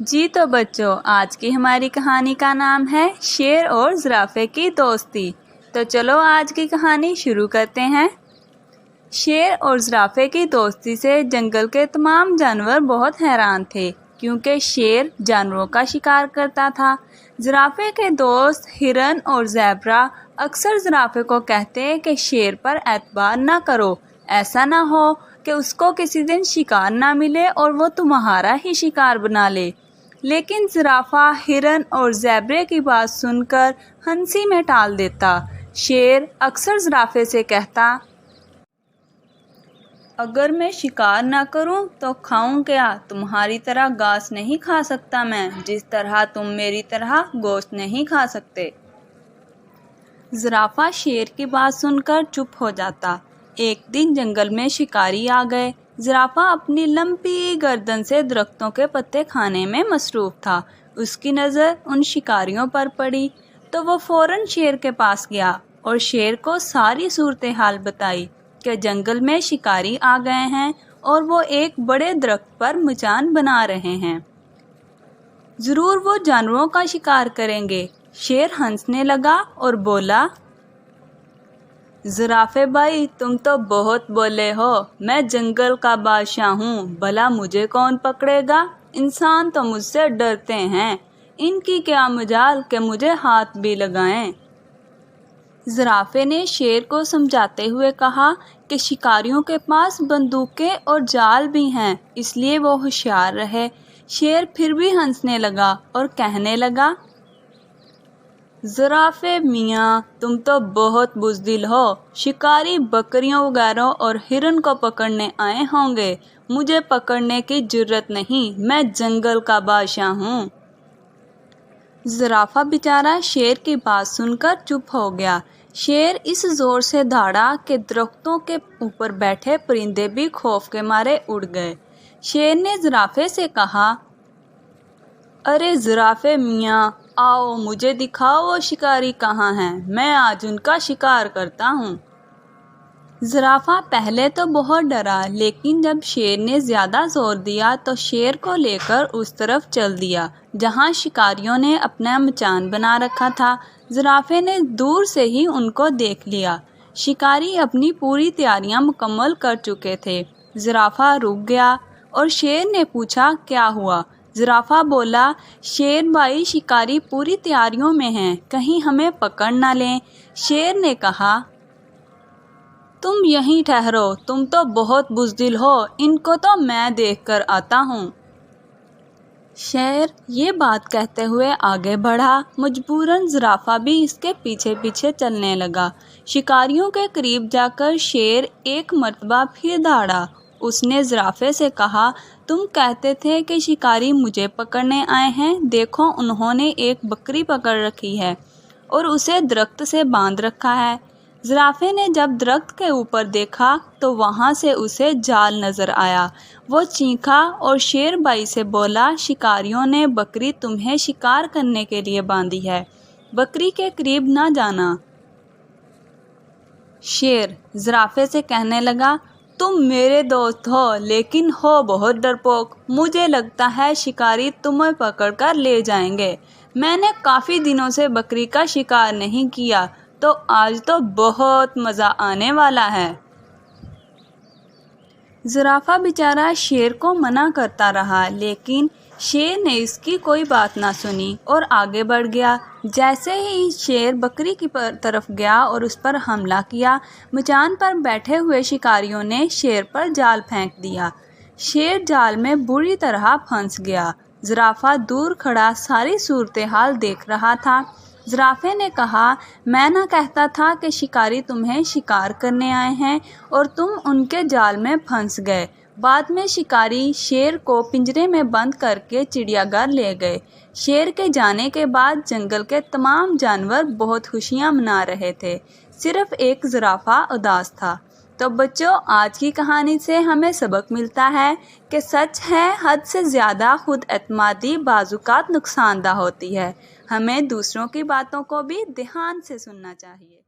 جی تو بچوں، آج کی ہماری کہانی کا نام ہے شیر اور زرافے کی دوستی۔ تو چلو آج کی کہانی شروع کرتے ہیں۔ شیر اور زرافے کی دوستی سے جنگل کے تمام جانور بہت حیران تھے، کیونکہ شیر جانوروں کا شکار کرتا تھا۔ زرافے کے دوست ہرن اور زیبرا اکثر زرافے کو کہتے کہ شیر پر اعتبار نہ کرو، ایسا نہ ہو کہ اس کو کسی دن شکار نہ ملے اور وہ تمہارا ہی شکار بنا لے۔ لیکن زرافہ ہرن اور زیبرے کی بات سن کر ہنسی میں ٹال دیتا۔ شیر اکثر زرافے سے کہتا، اگر میں شکار نہ کروں تو کھاؤں کیا؟ تمہاری طرح گھاس نہیں کھا سکتا میں، جس طرح تم میری طرح گوشت نہیں کھا سکتے۔ زرافہ شیر کی بات سن کر چپ ہو جاتا۔ ایک دن جنگل میں شکاری آ گئے۔ زرافہ اپنی لمبی گردن سے درختوں کے پتے کھانے میں مصروف تھا۔ اس کی نظر ان شکاریوں پر پڑی تو وہ فوراً شیر کے پاس گیا اور شیر کو ساری صورتحال بتائی کہ جنگل میں شکاری آ گئے ہیں اور وہ ایک بڑے درخت پر مچان بنا رہے ہیں۔ ضرور وہ جانوروں کا شکار کریں گے۔ شیر ہنسنے لگا اور بولا، زرافے بھائی، تم تو بہت بولے ہو۔ میں جنگل کا بادشاہ ہوں، بھلا مجھے کون پکڑے گا؟ انسان تو مجھ سے ڈرتے ہیں، ان کی کیا مجال کہ مجھے ہاتھ بھی لگائیں۔ زرافے نے شیر کو سمجھاتے ہوئے کہا کہ شکاریوں کے پاس بندوقیں اور جال بھی ہیں، اس لیے وہ ہوشیار رہے۔ شیر پھر بھی ہنسنے لگا اور کہنے لگا، زرافے میاں، تم تو بہت بزدل ہو۔ شکاری بکریوں وغیرہ اور ہرن کو پکڑنے آئے ہوں گے، مجھے پکڑنے کی جرات نہیں، میں جنگل کا بادشاہ ہوں۔ زرافہ بیچارہ شیر کی بات سن کر چپ ہو گیا۔ شیر اس زور سے دھاڑا کہ درختوں کے اوپر بیٹھے پرندے بھی خوف کے مارے اڑ گئے۔ شیر نے زرافے سے کہا، ارے زرافے میاں، آؤ مجھے دکھاؤ وہ شکاری کہاں ہیں، میں آج ان کا شکار کرتا ہوں۔ زرافہ پہلے تو بہت ڈرا، لیکن جب شیر نے زیادہ زور دیا تو شیر کو لے کر اس طرف چل دیا جہاں شکاریوں نے اپنا مچان بنا رکھا تھا۔ زرافے نے دور سے ہی ان کو دیکھ لیا۔ شکاری اپنی پوری تیاریاں مکمل کر چکے تھے۔ زرافہ رک گیا اور شیر نے پوچھا، کیا ہوا؟ زرافہ بولا، شیر بھائی، شکاری پوری تیاریوں میں ہیں، کہیں ہمیں پکڑ نہ لیں۔ شیر نے کہا، تم یہیں ٹھہرو، تم تو بہت بزدل ہو، ان کو تو میں دیکھ کر آتا ہوں۔ شیر یہ بات کہتے ہوئے آگے بڑھا۔ مجبوراً زرافہ بھی اس کے پیچھے پیچھے چلنے لگا۔ شکاریوں کے قریب جا کر شیر ایک مرتبہ پھر دھاڑا۔ اس نے زرافے سے کہا، تم کہتے تھے کہ شکاری مجھے پکڑنے آئے ہیں، دیکھو انہوں نے ایک بکری پکڑ رکھی ہے اور اسے درخت سے باندھ رکھا ہے۔ زرافے نے جب درخت کے اوپر دیکھا تو وہاں سے اسے جال نظر آیا۔ وہ چیخا اور شیر بھائی سے بولا، شکاریوں نے بکری تمہیں شکار کرنے کے لیے باندھی ہے، بکری کے قریب نہ جانا۔ شیر زرافے سے کہنے لگا، تم میرے دوست ہو لیکن ہو بہت ڈرپوک، مجھے لگتا ہے شکاری تمہیں پکڑ کر لے جائیں گے۔ میں نے کافی دنوں سے بکری کا شکار نہیں کیا، تو آج تو بہت مزہ آنے والا ہے۔ زرافہ بیچارہ شیر کو منع کرتا رہا، لیکن شیر نے اس کی کوئی بات نہ سنی اور آگے بڑھ گیا۔ جیسے ہی شیر بکری کی طرف گیا اور اس پر حملہ کیا، مچان پر بیٹھے ہوئے شکاریوں نے شیر پر جال پھینک دیا۔ شیر جال میں بری طرح پھنس گیا۔ زرافہ دور کھڑا ساری صورتحال دیکھ رہا تھا۔ زرافے نے کہا، میں نہ کہتا تھا کہ شکاری تمہیں شکار کرنے آئے ہیں اور تم ان کے جال میں پھنس گئے۔ بعد میں شکاری شیر کو پنجرے میں بند کر کے چڑیا گھر لے گئے۔ شیر کے جانے کے بعد جنگل کے تمام جانور بہت خوشیاں منا رہے تھے، صرف ایک زرافہ اداس تھا۔ تو بچوں، آج کی کہانی سے ہمیں سبق ملتا ہے کہ سچ ہے، حد سے زیادہ خود اعتمادی بعض اوقات نقصان دہ ہوتی ہے۔ ہمیں دوسروں کی باتوں کو بھی دھیان سے سننا چاہیے۔